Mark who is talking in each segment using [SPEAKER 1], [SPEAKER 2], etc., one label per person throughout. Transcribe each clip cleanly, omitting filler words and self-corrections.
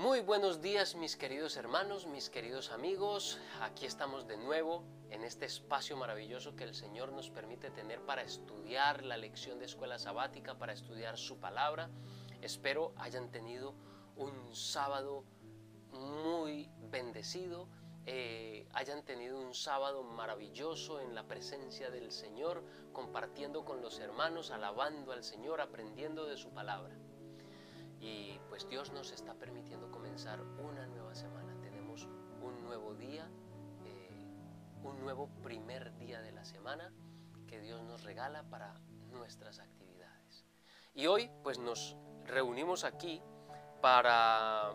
[SPEAKER 1] Muy buenos días mis queridos hermanos, mis queridos amigos. Aquí estamos de nuevo en este espacio maravilloso que el Señor nos permite tener para estudiar la lección de escuela sabática, para estudiar su palabra. Espero hayan tenido un sábado muy bendecido, hayan tenido un sábado maravilloso en la presencia del Señor, compartiendo con los hermanos, alabando al Señor, aprendiendo de su palabra. Y pues Dios nos está permitiendo comenzar una nueva semana. Tenemos un nuevo día, un nuevo primer día de la semana que Dios nos regala para nuestras actividades. Y hoy pues nos reunimos aquí para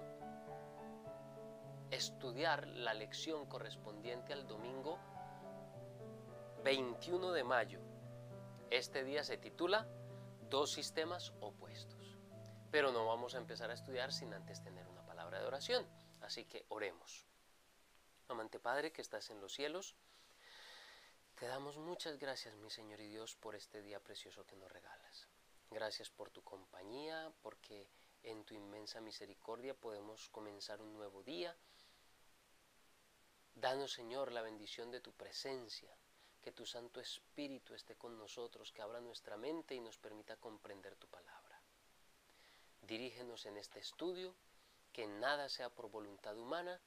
[SPEAKER 1] estudiar la lección correspondiente al domingo 21 de mayo. Este día se titula Dos sistemas opuestos. Pero no vamos a empezar a estudiar sin antes tener una palabra de oración. Así que oremos. Amante Padre que estás en los cielos, te damos muchas gracias, mi Señor y Dios, por este día precioso que nos regalas. Gracias por tu compañía, porque en tu inmensa misericordia podemos comenzar un nuevo día. Danos, Señor, la bendición de tu presencia, que tu Santo Espíritu esté con nosotros, que abra nuestra mente y nos permita comprender tu palabra. Dirígenos en este estudio, que nada sea por voluntad humana,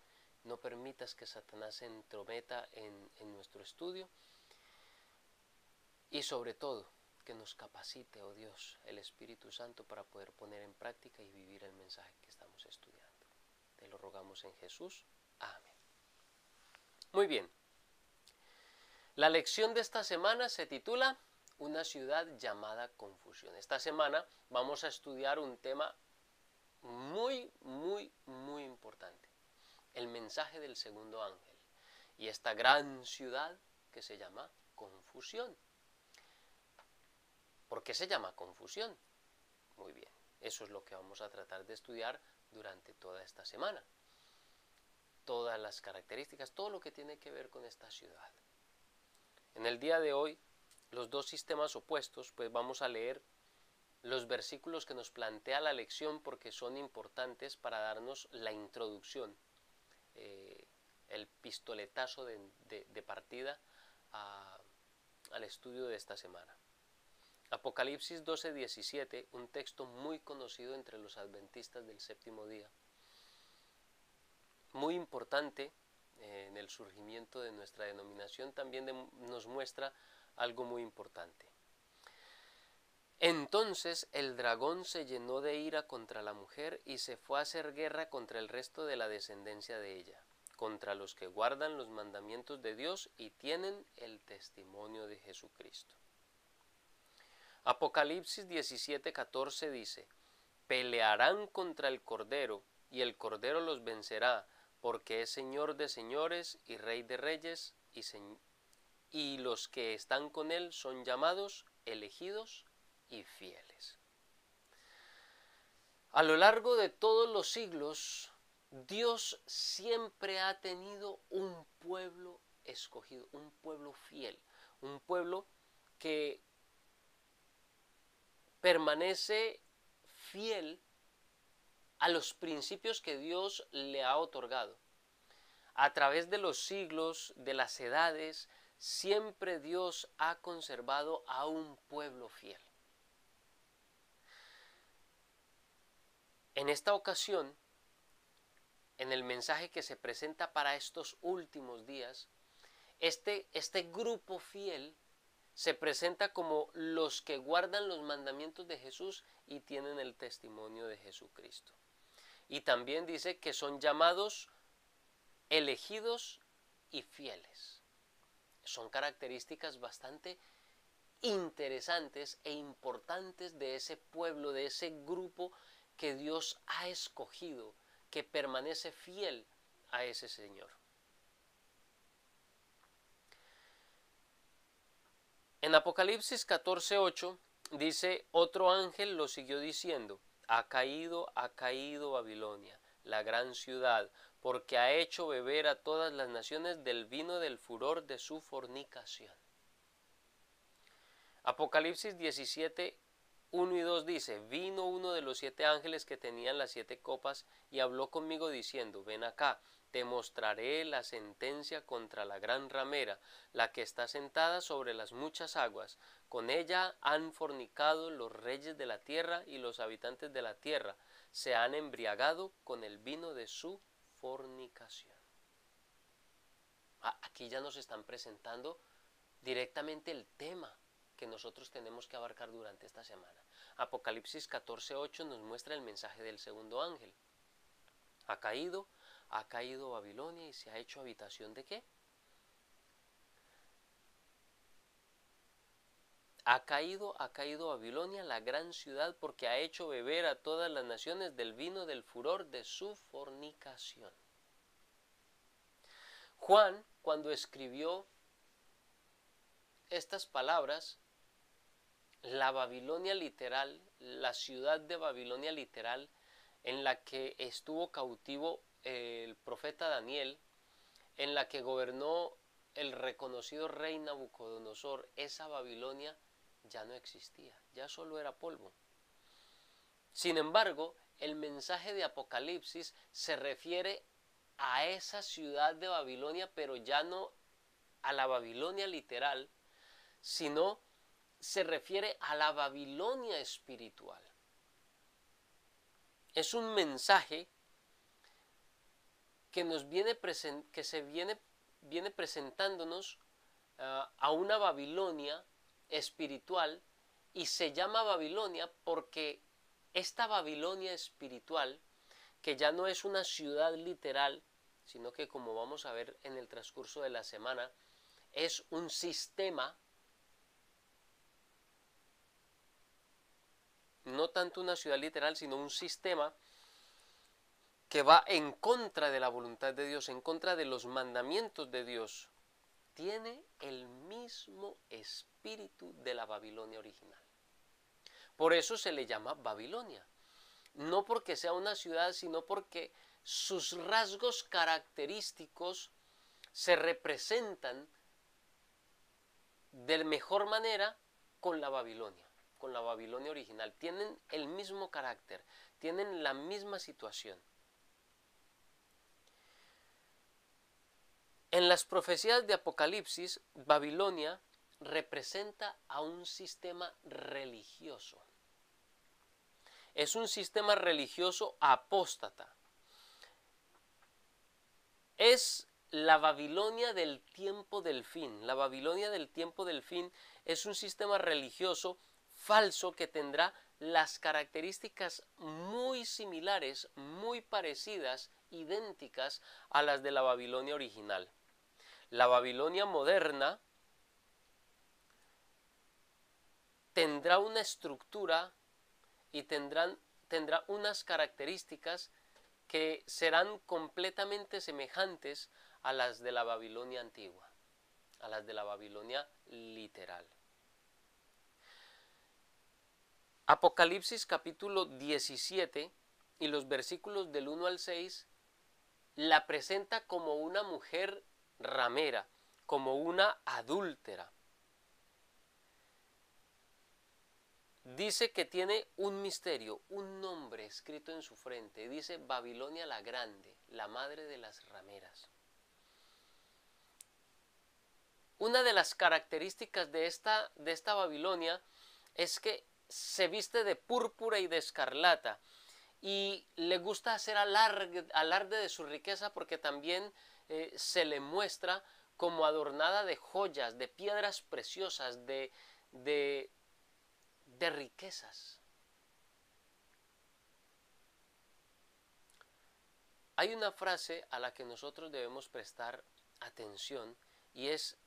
[SPEAKER 1] no permitas que Satanás se entrometa en nuestro estudio y sobre todo que nos capacite, oh Dios, el Espíritu Santo para poder poner en práctica y vivir el mensaje que estamos estudiando. Te lo rogamos en Jesús. Amén. Muy bien. La lección de esta semana se titula Una ciudad llamada confusión. Esta semana vamos a estudiar un tema muy importante. El mensaje del segundo ángel. Y esta gran ciudad que se llama confusión. ¿Por qué se llama confusión? Muy bien, eso es lo que vamos a tratar de estudiar durante toda esta semana. Todas las características, todo lo que tiene que ver con esta ciudad. En el día de hoy, los dos sistemas opuestos, pues vamos a leer los versículos que nos plantea la lección porque son importantes para darnos la introducción, el pistoletazo de partida al estudio de esta semana. Apocalipsis 12:17, un texto muy conocido entre los adventistas del séptimo día, muy importante en el surgimiento de nuestra denominación, también nos muestra algo muy importante. Entonces el dragón se llenó de ira contra la mujer y se fue a hacer guerra contra el resto de la descendencia de ella, contra los que guardan los mandamientos de Dios y tienen el testimonio de Jesucristo. Apocalipsis 17:14 dice, pelearán contra el Cordero y el Cordero los vencerá, porque es Señor de señores y Rey de reyes y los que están con él son llamados, elegidos y fieles. A lo largo de todos los siglos, Dios siempre ha tenido un pueblo escogido, un pueblo fiel, un pueblo que permanece fiel a los principios que Dios le ha otorgado. A través de los siglos, de las edades, siempre Dios ha conservado a un pueblo fiel. En esta ocasión, en el mensaje que se presenta para estos últimos días, este grupo fiel se presenta como los que guardan los mandamientos de Jesús y tienen el testimonio de Jesucristo. Y también dice que son llamados, elegidos y fieles. Son características bastante interesantes e importantes de ese pueblo, de ese grupo que Dios ha escogido, que permanece fiel a ese Señor. En Apocalipsis 14:8 dice, otro ángel lo siguió diciendo, ha caído Babilonia, la gran ciudad, porque ha hecho beber a todas las naciones del vino del furor de su fornicación. Apocalipsis 17, 1 y 2 dice, vino uno de los 7 ángeles que tenían las 7 copas y habló conmigo diciendo, ven acá, te mostraré la sentencia contra la gran ramera, la que está sentada sobre las muchas aguas. Con ella han fornicado los reyes de la tierra y los habitantes de la tierra se han embriagado con el vino de su fornicación. Aquí ya nos están presentando directamente el tema que nosotros tenemos que abarcar durante esta semana. Apocalipsis 14:8 nos muestra el mensaje del segundo ángel. Ha caído Babilonia y se ha hecho habitación ¿de qué? Ha caído Babilonia, la gran ciudad, porque ha hecho beber a todas las naciones del vino del furor de su fornicación. Juan, cuando escribió estas palabras, la Babilonia literal, la ciudad de Babilonia literal, en la que estuvo cautivo el profeta Daniel, en la que gobernó el reconocido rey Nabucodonosor, esa Babilonia ya no existía, ya solo era polvo. Sin embargo, el mensaje de Apocalipsis se refiere a esa ciudad de Babilonia, pero ya no a la Babilonia literal, sino se refiere a la Babilonia espiritual. Es un mensaje que nos viene presentándonos a una Babilonia espiritual, y se llama Babilonia porque esta Babilonia espiritual, que ya no es una ciudad literal, sino que, como vamos a ver en el transcurso de la semana, es un sistema, no tanto una ciudad literal, sino un sistema que va en contra de la voluntad de Dios, en contra de los mandamientos de Dios. Tiene el mismo espíritu de la Babilonia original. Por eso se le llama Babilonia. No porque sea una ciudad, sino porque sus rasgos característicos se representan de mejor manera con la Babilonia original. Tienen el mismo carácter, tienen la misma situación. En las profecías de Apocalipsis, Babilonia representa a un sistema religioso. Es un sistema religioso apóstata. Es la Babilonia del tiempo del fin. La Babilonia del tiempo del fin es un sistema religioso falso que tendrá las características muy similares, muy parecidas, idénticas a las de la Babilonia original. La Babilonia moderna tendrá una estructura y tendrá unas características que serán completamente semejantes a las de la Babilonia antigua, a las de la Babilonia literal. Apocalipsis capítulo 17 y los versículos del 1 al 6 la presenta como una mujer ramera, como una adúltera. Dice que tiene un misterio, un nombre escrito en su frente. Dice Babilonia la Grande, la madre de las rameras. Una de las características de esta Babilonia es que se viste de púrpura y de escarlata, y le gusta hacer alarde de su riqueza, porque también se le muestra como adornada de joyas, de piedras preciosas, de riquezas. Hay una frase a la que nosotros debemos prestar atención, y es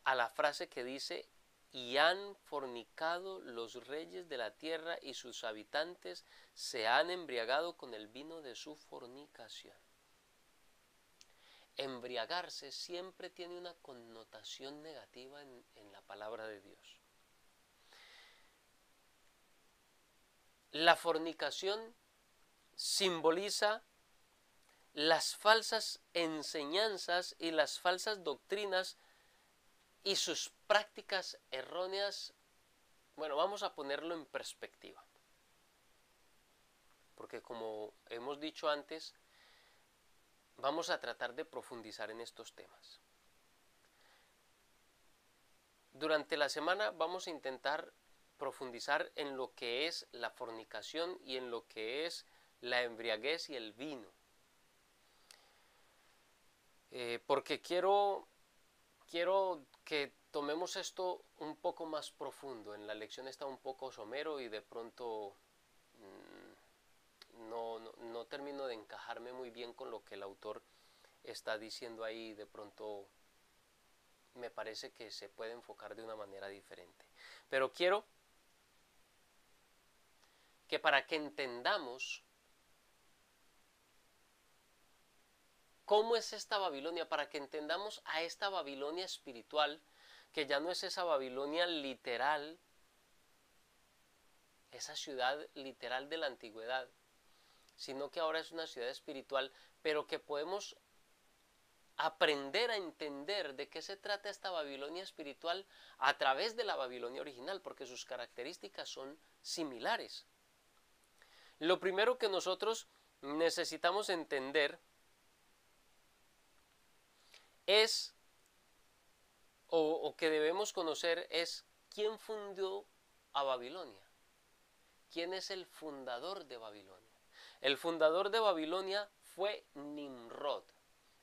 [SPEAKER 1] a la frase que dice: y han fornicado los reyes de la tierra y sus habitantes se han embriagado con el vino de su fornicación. Embriagarse siempre tiene una connotación negativa en la palabra de Dios. La fornicación simboliza las falsas enseñanzas y las falsas doctrinas y sus prácticas erróneas Bueno, vamos a ponerlo en perspectiva, porque como hemos dicho antes, vamos a tratar de profundizar en estos temas. Durante la semana vamos a intentar profundizar en lo que es la fornicación y en lo que es la embriaguez y el vino. Porque quiero que tomemos esto un poco más profundo. En la lección está un poco somero y de pronto no termino de encajarme muy bien con lo que el autor está diciendo ahí. De pronto me parece que se puede enfocar de una manera diferente. Pero quiero que para que entendamos cómo es esta Babilonia, para que entendamos a esta Babilonia espiritual, que ya no es esa Babilonia literal, esa ciudad literal de la antigüedad, sino que ahora es una ciudad espiritual, pero que podemos aprender a entender de qué se trata esta Babilonia espiritual a través de la Babilonia original, porque sus características son similares. Lo primero que nosotros necesitamos entender es, o que debemos conocer, es quién fundó a Babilonia. ¿Quién es el fundador de Babilonia? El fundador de Babilonia fue Nimrod.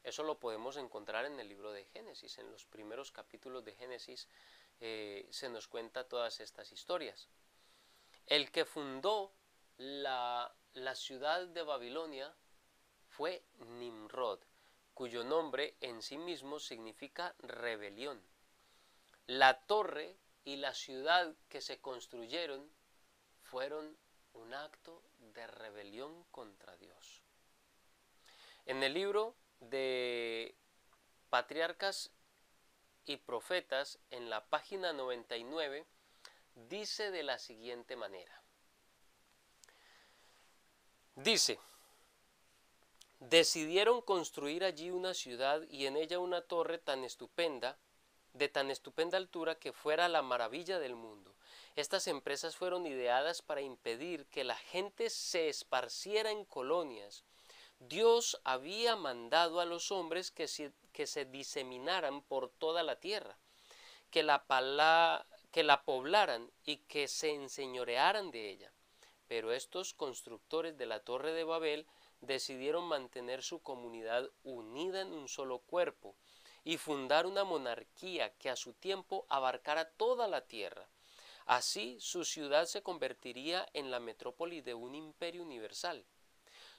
[SPEAKER 1] Eso lo podemos encontrar en el libro de Génesis. En los primeros capítulos de Génesis se nos cuenta todas estas historias. El que fundó la ciudad de Babilonia fue Nimrod, cuyo nombre en sí mismo significa rebelión. La torre y la ciudad que se construyeron fueron un acto de rebelión contra Dios. En el libro de Patriarcas y Profetas, en la página 99, dice de la siguiente manera. Dice: decidieron construir allí una ciudad y en ella una torre tan estupenda, de tan estupenda altura que fuera la maravilla del mundo. Estas empresas fueron ideadas para impedir que la gente se esparciera en colonias. Dios había mandado a los hombres que se diseminaran por toda la tierra, que la poblaran y que se enseñorearan de ella. Pero estos constructores de la Torre de Babel decidieron mantener su comunidad unida en un solo cuerpo y fundar una monarquía que a su tiempo abarcara toda la tierra. Así, su ciudad se convertiría en la metrópoli de un imperio universal.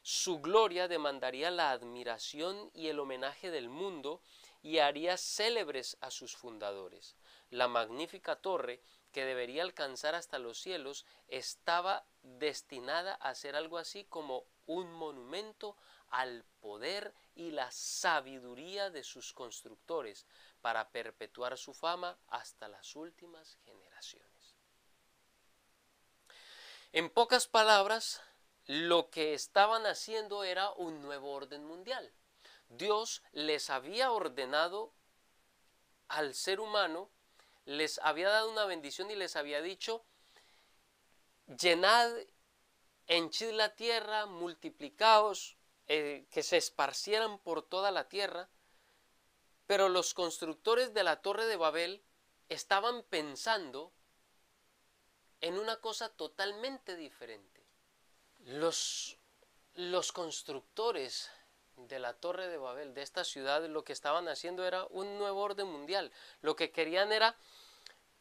[SPEAKER 1] Su gloria demandaría la admiración y el homenaje del mundo y haría célebres a sus fundadores. La magnífica torre, que debería alcanzar hasta los cielos, estaba destinada a ser algo así como un monumento al poder y la sabiduría de sus constructores, para perpetuar su fama hasta las últimas generaciones. En pocas palabras, lo que estaban haciendo era un nuevo orden mundial. Dios les había ordenado al ser humano, les había dado una bendición y les había dicho: llenad, henchid la tierra, multiplicaos, que se esparcieran por toda la tierra. Pero los constructores de la Torre de Babel estaban pensando en una cosa totalmente diferente. Los constructores de la Torre de Babel, de esta ciudad, lo que estaban haciendo era un nuevo orden mundial. Lo que querían era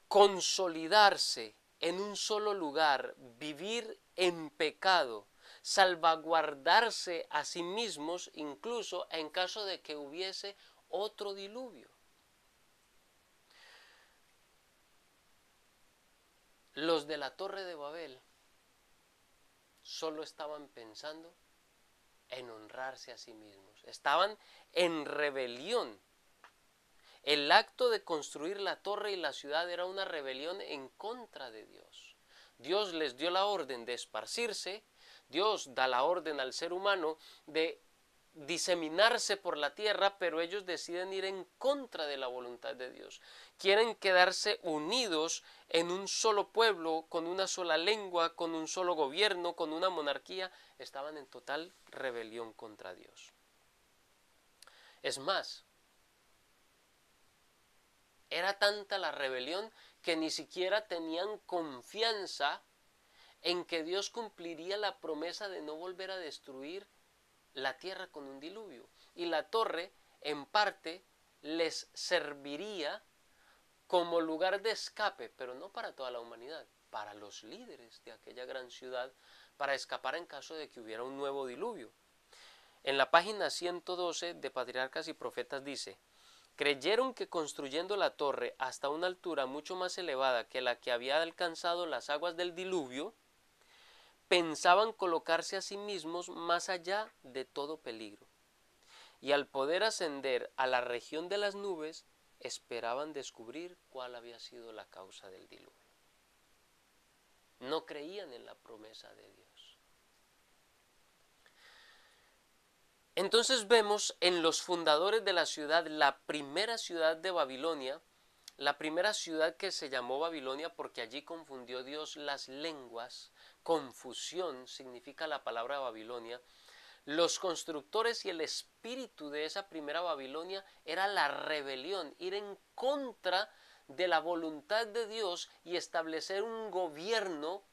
[SPEAKER 1] consolidarse en un solo lugar, vivir en pecado, salvaguardarse a sí mismos incluso en caso de que hubiese otro diluvio. Los de la Torre de Babel solo estaban pensando en honrarse a sí mismos. Estaban en rebelión. El acto de construir la torre y la ciudad era una rebelión en contra de Dios. Dios les dio la orden de esparcirse. Dios da la orden al ser humano de diseminarse por la tierra, pero ellos deciden ir en contra de la voluntad de Dios. Quieren quedarse unidos en un solo pueblo, con una sola lengua, con un solo gobierno, con una monarquía. Estaban en total rebelión contra Dios. Es más, era tanta la rebelión que ni siquiera tenían confianza en que Dios cumpliría la promesa de no volver a destruir la tierra con un diluvio. Y la torre, en parte, les serviría como lugar de escape, pero no para toda la humanidad, para los líderes de aquella gran ciudad, para escapar en caso de que hubiera un nuevo diluvio. En la página 112 de Patriarcas y Profetas dice: creyeron que construyendo la torre hasta una altura mucho más elevada que la que había alcanzado las aguas del diluvio, pensaban colocarse a sí mismos más allá de todo peligro, y al poder ascender a la región de las nubes, esperaban descubrir cuál había sido la causa del diluvio. No creían en la promesa de Dios. Entonces vemos en los fundadores de la ciudad, la primera ciudad de Babilonia, la primera ciudad que se llamó Babilonia porque allí confundió Dios las lenguas. Confusión significa la palabra Babilonia. Los constructores y el espíritu de esa primera Babilonia era la rebelión, ir en contra de la voluntad de Dios y establecer un gobierno,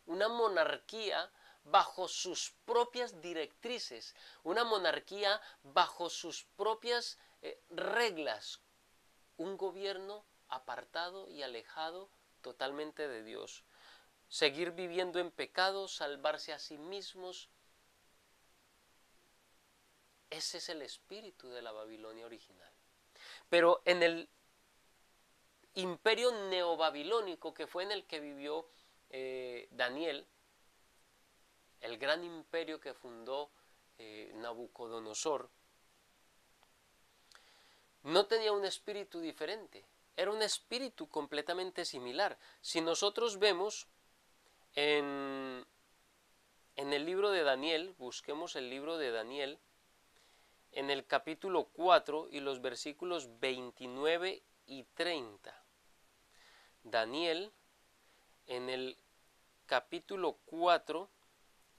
[SPEAKER 1] una monarquía bajo sus propias directrices, una monarquía bajo sus propias reglas, un gobierno apartado y alejado totalmente de Dios. Seguir viviendo en pecado, salvarse a sí mismos. Ese es el espíritu de la Babilonia original. Pero en el imperio neobabilónico, que fue en el que vivió Daniel, el gran imperio que fundó Nabucodonosor, no tenía un espíritu diferente, era un espíritu completamente similar. Si nosotros vemos en el libro de Daniel, busquemos el libro de Daniel, en el capítulo 4 y los versículos 29 y 30. Daniel, en el capítulo 4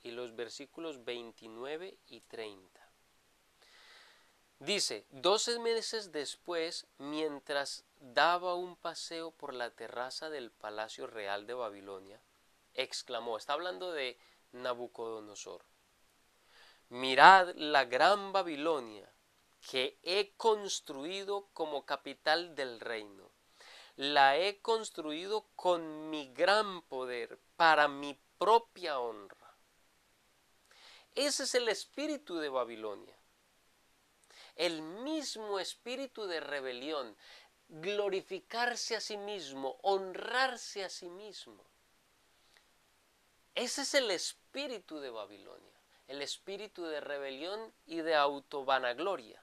[SPEAKER 1] y los versículos 29 y 30. Dice: 12 meses después, mientras daba un paseo por la terraza del palacio real de Babilonia, exclamó, está hablando de Nabucodonosor: mirad la gran Babilonia que he construido como capital del reino. La he construido con mi gran poder, para mi propia honra. Ese es el espíritu de Babilonia. El mismo espíritu de rebelión, glorificarse a sí mismo, honrarse a sí mismo. Ese es el espíritu de Babilonia, el espíritu de rebelión y de autovanagloria.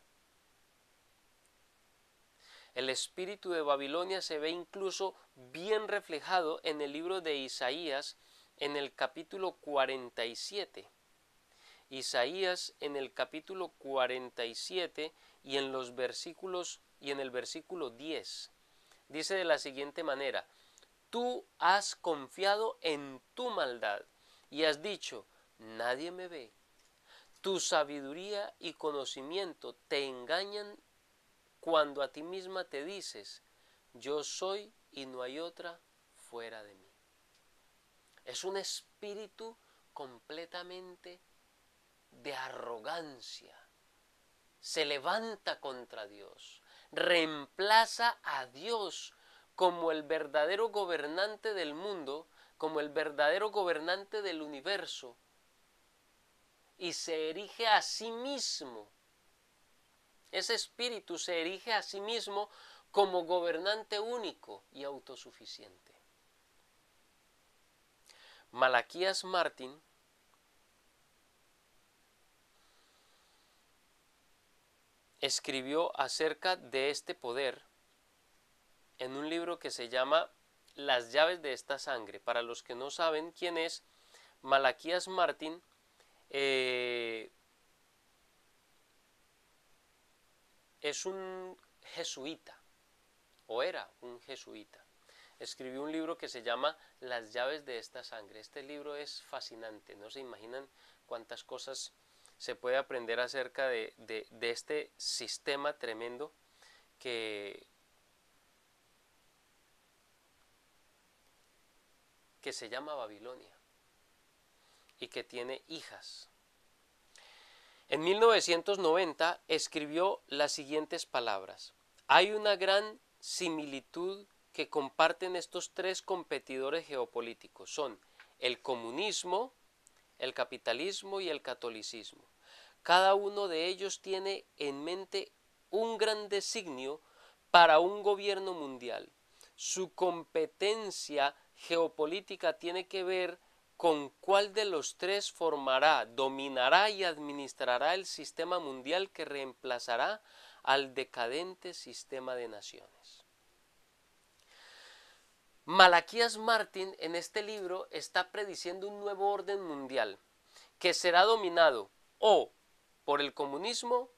[SPEAKER 1] El espíritu de Babilonia se ve incluso bien reflejado en el libro de Isaías, en el capítulo 47. Isaías en el capítulo 47 y en los versículos y en el versículo 10. Dice de la siguiente manera: tú has confiado en tu maldad y has dicho, nadie me ve. Tu sabiduría y conocimiento te engañan cuando a ti misma te dices, yo soy y no hay otra fuera de mí. Es un espíritu completamente de arrogancia. Se levanta contra Dios, reemplaza a Dios como el verdadero gobernante del mundo, como el verdadero gobernante del universo, y se erige a sí mismo. Ese espíritu se erige a sí mismo como gobernante único y autosuficiente. Malaquías Martín escribió acerca de este poder en un libro que se llama Las llaves de esta sangre. Para los que no saben quién es Malaquías Martín, es un jesuita, o era un jesuita. Escribió un libro que se llama Las llaves de esta sangre. Este libro es fascinante, no se imaginan cuántas cosas se puede aprender acerca de este sistema tremendo que se llama Babilonia y que tiene hijas. En 1990 escribió las siguientes palabras: hay una gran similitud que comparten estos tres competidores geopolíticos. Son el comunismo, el capitalismo y el catolicismo. Cada uno de ellos tiene en mente un gran designio para un gobierno mundial. Su competencia geopolítica tiene que ver con cuál de los tres formará, dominará y administrará el sistema mundial que reemplazará al decadente sistema de naciones. Malaquías Martín en este libro está prediciendo un nuevo orden mundial que será dominado o por el comunismo,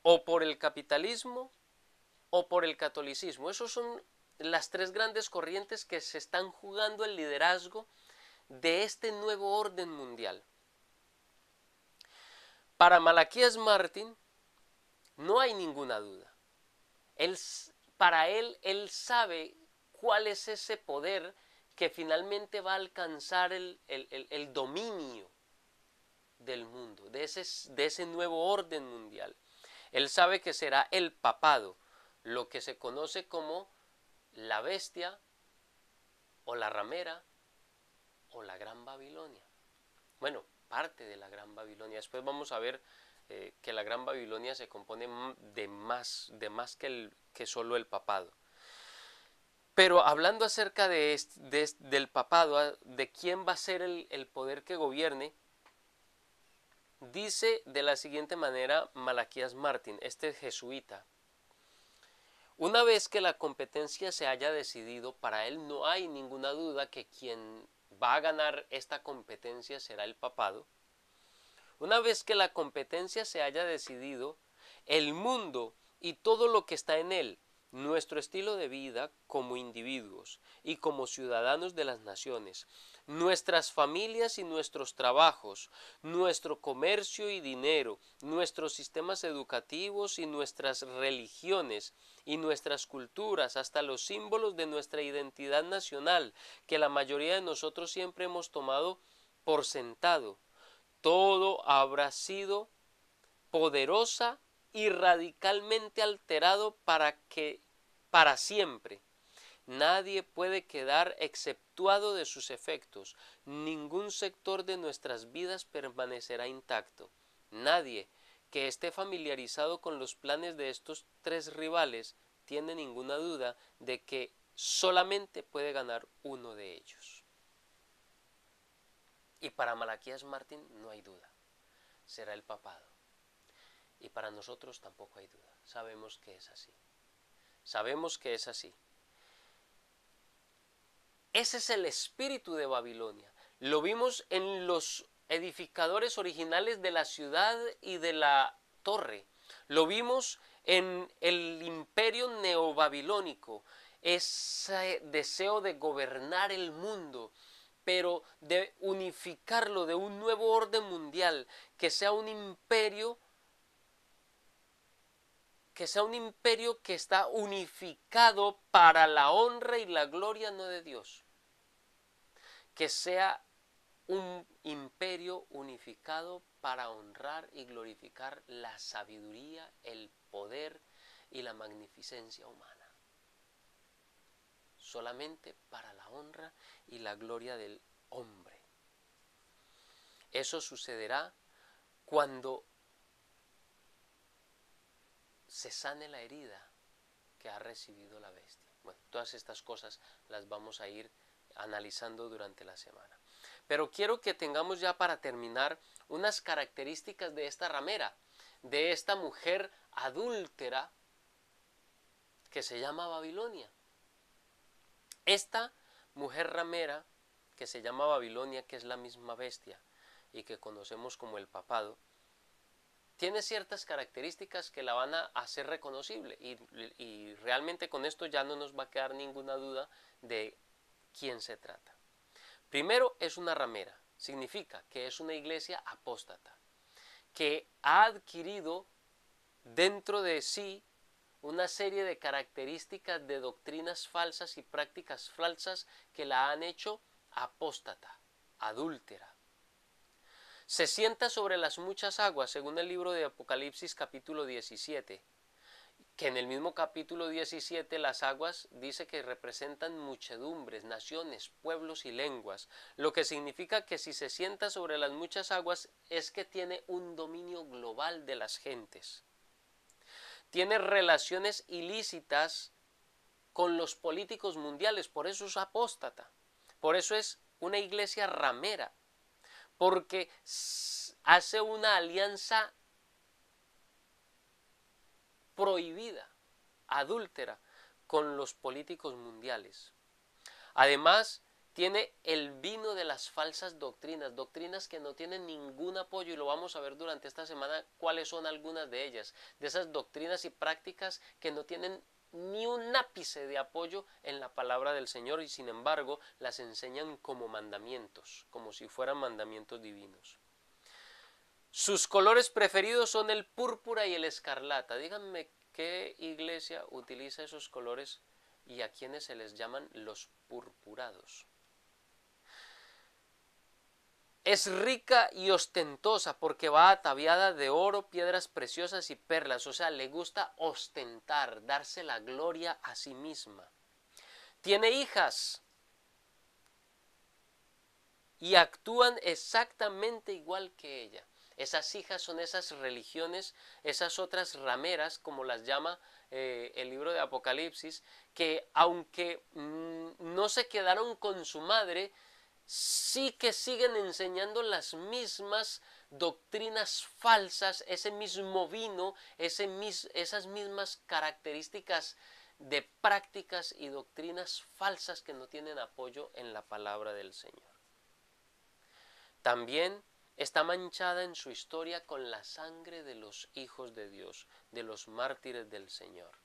[SPEAKER 1] o por el capitalismo, o por el catolicismo. Esos son las tres grandes corrientes que se están jugando el liderazgo de este nuevo orden mundial. Para Malaquías Martín no hay ninguna duda. Para él sabe cuál es ese poder que finalmente va a alcanzar el dominio del mundo, de ese nuevo orden mundial. Él sabe que será el papado, lo que se conoce como la bestia o la ramera o la Gran Babilonia. Bueno, parte de la Gran Babilonia. Después vamos a ver que la Gran Babilonia se compone de más que solo el papado. Pero hablando acerca del papado, de quién va a ser el poder que gobierne, dice de la siguiente manera Malaquías Martín, este jesuita: una vez que la competencia se haya decidido, para él no hay ninguna duda que quien va a ganar esta competencia será el papado. Una vez que la competencia se haya decidido, el mundo y todo lo que está en él, nuestro estilo de vida como individuos y como ciudadanos de las naciones, nuestras familias y nuestros trabajos, nuestro comercio y dinero, nuestros sistemas educativos y nuestras religiones y nuestras culturas, hasta los símbolos de nuestra identidad nacional, que la mayoría de nosotros siempre hemos tomado por sentado, todo habrá sido poderosa y radicalmente alterado para siempre. Nadie puede quedar exceptuado de sus efectos. Ningún sector de nuestras vidas permanecerá intacto. Nadie que esté familiarizado con los planes de estos tres rivales tiene ninguna duda de que solamente puede ganar uno de ellos. Y para Malaquías Martín no hay duda, será el papado. Y para nosotros tampoco hay duda, sabemos que es así. Sabemos que es así. Ese es el espíritu de Babilonia. Lo vimos en los edificadores originales de la ciudad y de la torre. Lo vimos en el imperio neobabilónico, ese deseo de gobernar el mundo, pero de unificarlo, de un nuevo orden mundial, que sea un imperio que está unificado para la honra y la gloria no de Dios, que sea un imperio unificado para honrar y glorificar la sabiduría, el poder y la magnificencia humana, solamente para la honra y la gloria del hombre. Eso sucederá cuando se sane la herida que ha recibido la bestia. Bueno, todas estas cosas las vamos a ir analizando durante la semana. Pero quiero que tengamos ya para terminar unas características de esta ramera, de esta mujer adúltera que se llama Babilonia. Esta mujer ramera que se llama Babilonia, que es la misma bestia y que conocemos como el papado, tiene ciertas características que la van a hacer reconocible y realmente con esto ya no nos va a quedar ninguna duda de quién se trata. Primero, es una ramera, significa que es una iglesia apóstata, que ha adquirido dentro de sí una serie de características de doctrinas falsas y prácticas falsas que la han hecho apóstata, adúltera. Se sienta sobre las muchas aguas, según el libro de Apocalipsis capítulo 17, que en el mismo capítulo 17 las aguas dice que representan muchedumbres, naciones, pueblos y lenguas, lo que significa que si se sienta sobre las muchas aguas es que tiene un dominio global de las gentes. Tiene relaciones ilícitas con los políticos mundiales, por eso es apóstata, por eso es una iglesia ramera, porque hace una alianza prohibida, adúltera, con los políticos mundiales. Además, tiene el vino de las falsas doctrinas, doctrinas que no tienen ningún apoyo, y lo vamos a ver durante esta semana cuáles son algunas de ellas, de esas doctrinas y prácticas que no tienen ni un ápice de apoyo en la palabra del Señor y sin embargo las enseñan como mandamientos, como si fueran mandamientos divinos. Sus colores preferidos son el púrpura y el escarlata. Díganme qué iglesia utiliza esos colores y a quienes se les llaman los purpurados. Es rica y ostentosa porque va ataviada de oro, piedras preciosas y perlas, o sea, le gusta ostentar, darse la gloria a sí misma. Tiene hijas y actúan exactamente igual que ella. Esas hijas son esas religiones, esas otras rameras, como las llama el libro de Apocalipsis, que aunque no se quedaron con su madre, sí que siguen enseñando las mismas doctrinas falsas, ese mismo vino, esas mismas características de prácticas y doctrinas falsas que no tienen apoyo en la palabra del Señor. También está manchada en su historia con la sangre de los hijos de Dios, de los mártires del Señor.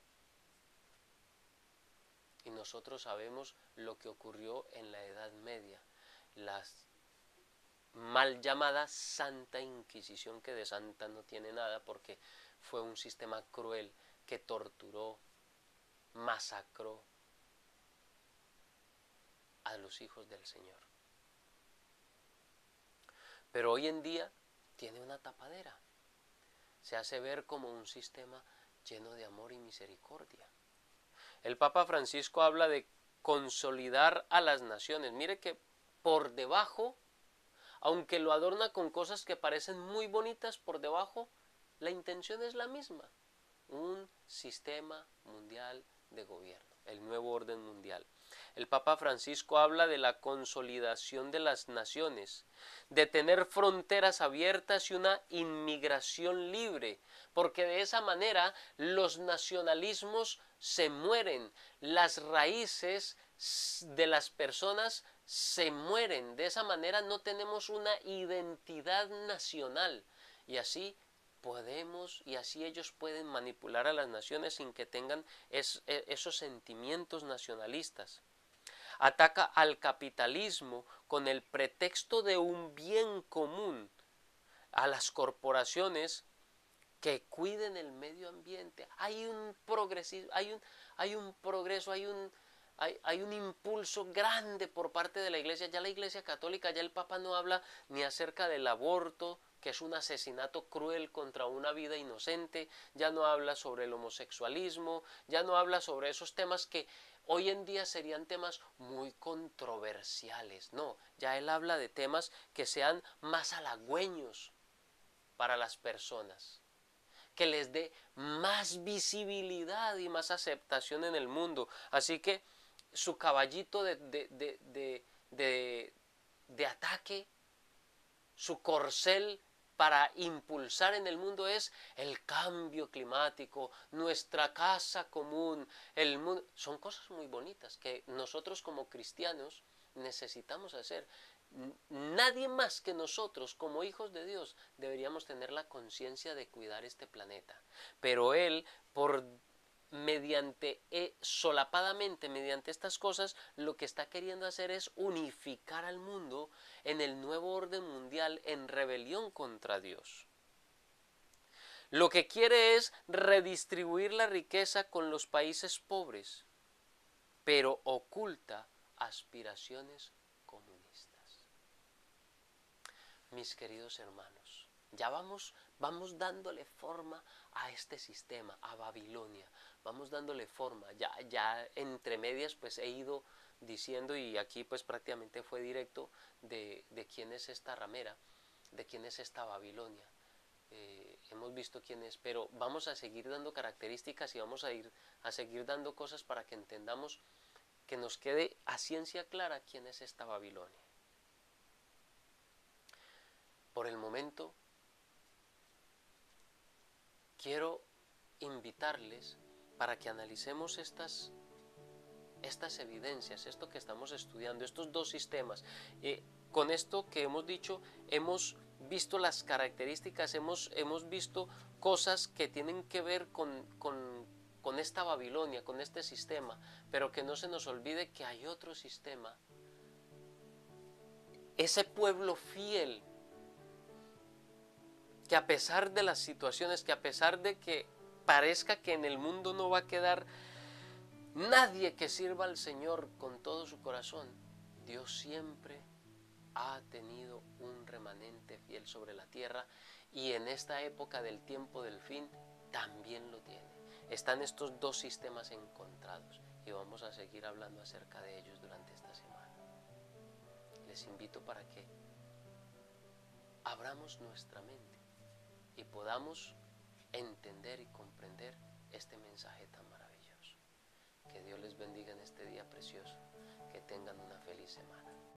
[SPEAKER 1] Y nosotros sabemos lo que ocurrió en la Edad Media, la mal llamada Santa Inquisición, que de santa no tiene nada porque fue un sistema cruel que torturó, masacró a los hijos del Señor. Pero hoy en día tiene una tapadera. Se hace ver como un sistema lleno de amor y misericordia. El Papa Francisco habla de consolidar a las naciones. Mire que por debajo, aunque lo adorna con cosas que parecen muy bonitas, por debajo la intención es la misma. Un sistema mundial de gobierno, el nuevo orden mundial. El Papa Francisco habla de la consolidación de las naciones, de tener fronteras abiertas y una inmigración libre, porque de esa manera los nacionalismos se mueren, las raíces de las personas se mueren, de esa manera no tenemos una identidad nacional y así podemos y así ellos pueden manipular a las naciones sin que tengan esos sentimientos nacionalistas. Ataca al capitalismo con el pretexto de un bien común, a las corporaciones que cuiden el medio ambiente. Hay un progreso, hay un impulso grande por parte de la Iglesia. Ya la Iglesia Católica, ya el Papa no habla ni acerca del aborto, que es un asesinato cruel contra una vida inocente, ya no habla sobre el homosexualismo, ya no habla sobre esos temas que hoy en día serían temas muy controversiales. No, ya él habla de temas que sean más halagüeños para las personas, que les dé más visibilidad y más aceptación en el mundo. Así que su caballito de ataque, su corcel para impulsar en el mundo es el cambio climático, nuestra casa común, el mundo. Son cosas muy bonitas que nosotros como cristianos necesitamos hacer. Nadie más que nosotros, como hijos de Dios, deberíamos tener la conciencia de cuidar este planeta. Pero Él, solapadamente, mediante estas cosas, lo que está queriendo hacer es unificar al mundo en el nuevo orden mundial en rebelión contra Dios. Lo que quiere es redistribuir la riqueza con los países pobres, pero oculta aspiraciones comunistas. Mis queridos hermanos, ya vamos dándole forma a este sistema, a Babilonia, vamos dándole forma, ya entre medias pues he ido diciendo, y aquí pues prácticamente fue directo, de quién es esta ramera, de quién es esta Babilonia. Hemos visto quién es, pero vamos a seguir dando características y vamos a seguir dando cosas para que entendamos, que nos quede a ciencia clara quién es esta Babilonia. Por el momento, quiero invitarles para que analicemos estas evidencias, esto que estamos estudiando, estos dos sistemas. Con esto que hemos dicho, hemos visto las características, hemos visto cosas que tienen que ver con esta Babilonia, con este sistema, pero que no se nos olvide que hay otro sistema. Ese pueblo fiel, que a pesar de las situaciones, que a pesar de que parezca que en el mundo no va a quedar nadie que sirva al Señor con todo su corazón, Dios siempre ha tenido un remanente fiel sobre la tierra, y en esta época del tiempo del fin también lo tiene. Están estos dos sistemas encontrados y vamos a seguir hablando acerca de ellos durante esta semana. Les invito para que abramos nuestra mente y podamos entender y comprender este mensaje tan maravilloso. Que Dios les bendiga en este día precioso, que tengan una feliz semana.